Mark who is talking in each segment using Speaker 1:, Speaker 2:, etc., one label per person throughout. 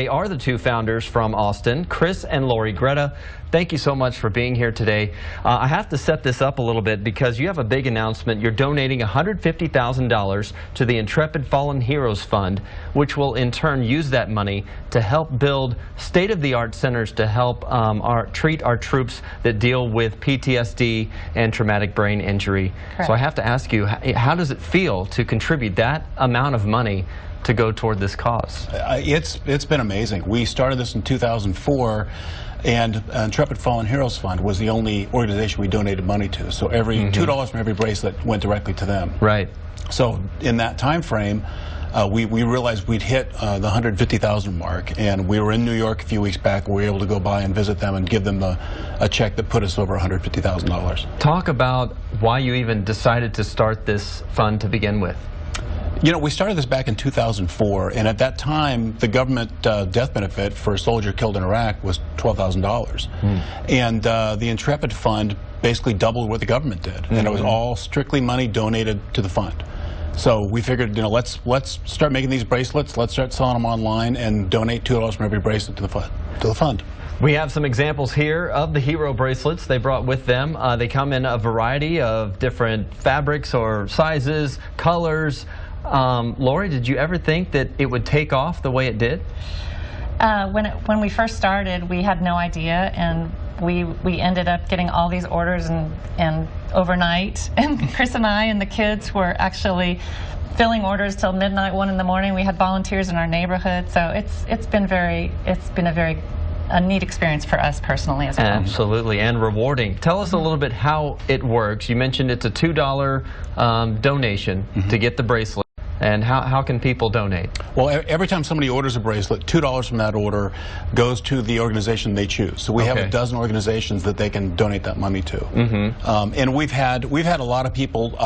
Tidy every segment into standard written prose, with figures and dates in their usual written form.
Speaker 1: They are the two founders from Austin, Chris and Lori. Greta, thank you so much for being here today. I have to set this up a little bit because you have a big announcement. You're donating $150,000 to the Intrepid Fallen Heroes Fund, which will in turn use that money to help build state-of-the-art centers to help treat our troops that deal with PTSD and traumatic brain injury. Correct. So I have to ask you, how does it feel to contribute that amount of money to go toward this cause?
Speaker 2: It's been amazing. We started this in 2004, and Intrepid Fallen Heroes Fund was the only organization we donated money to. So every $2 from every bracelet went directly to them.
Speaker 1: Right.
Speaker 2: So in that time frame, we realized we'd hit the 150,000 mark, and we were in New York a few weeks back. We were able to go by and visit them and give them a check that put us over $150,000.
Speaker 1: Talk about why you even decided to start this fund to begin with.
Speaker 2: You know, we started this back in 2004, and at that time, the government death benefit for a soldier killed in Iraq was $12,000. And the Intrepid Fund basically doubled what the government did, and it was all strictly money donated to the fund. So we figured, you know, let's start making these bracelets, let's start selling them online, and donate $2 from every bracelet to the fund.
Speaker 1: We have some examples here of the hero bracelets they brought with them. They come in a variety of different fabrics or sizes, colors. Lori, did you ever think that it would take off the way it did?
Speaker 3: When we first started, we had no idea, and we ended up getting all these orders and overnight. And Chris and I and the kids were actually filling orders till midnight, 1 in the morning. We had volunteers in our neighborhood, so it's been a neat experience for us personally as well.
Speaker 1: Absolutely, and rewarding. Tell us a little bit how it works. You mentioned it's a $2 donation to get the bracelet. And how can people donate?
Speaker 2: Well, every time somebody orders a bracelet, $2 from that order goes to the organization they choose. So we have a dozen organizations that they can donate that money to. And we've had a lot of people,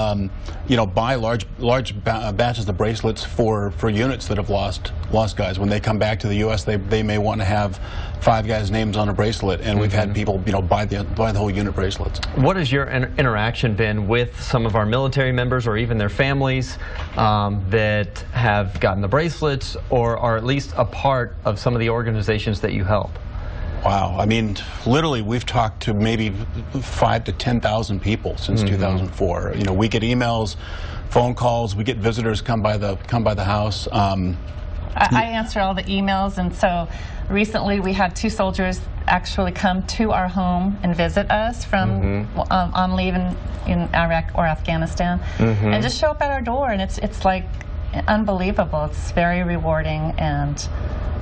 Speaker 2: you know, buy large batches of bracelets for units that have lost guys. When they come back to the U.S., they may want to have 5 guys' names on a bracelet, and we've had people, you know, buy the whole unit bracelets.
Speaker 1: What has your interaction been with some of our military members or even their families that have gotten the bracelets or are at least a part of some of the organizations that you help?
Speaker 2: Wow, I mean, literally, we've talked to maybe 5,000 to 10,000 people since 2004. You know, we get emails, phone calls, we get visitors come by the house.
Speaker 3: I answer all the emails, and so recently we had 2 soldiers actually come to our home and visit us from on leave in Iraq or Afghanistan, and just show up at our door, and it's like unbelievable. It's very rewarding, and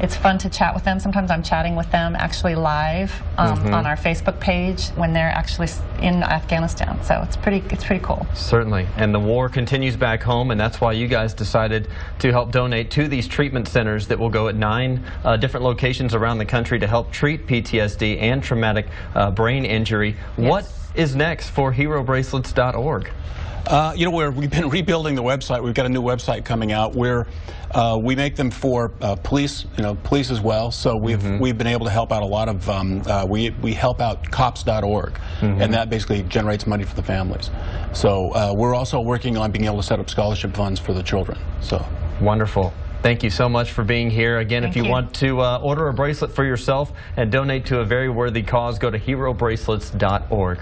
Speaker 3: it's fun to chat with them. Sometimes I'm chatting with them actually live on our Facebook page when they're actually in Afghanistan. So it's pretty cool.
Speaker 1: Certainly, and the war continues back home, and that's why you guys decided to help donate to these treatment centers that will go at 9 different locations around the country to help treat PTSD and traumatic brain injury.
Speaker 3: Yes.
Speaker 1: What is next for herobracelets.org?
Speaker 2: You know, we've been rebuilding the website. We've got a new website coming out where we make them for police, you know, police as well. So we've been able to help out a lot of we help out cops.org, and that basically generates money for the families. So we're also working on being able to set up scholarship funds for the children. So
Speaker 1: wonderful. Thank you so much for being here. Again, if you want to order a bracelet for yourself and donate to a very worthy cause, go to herobracelets.org.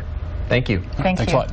Speaker 1: Thank you.
Speaker 3: Thanks
Speaker 2: a lot.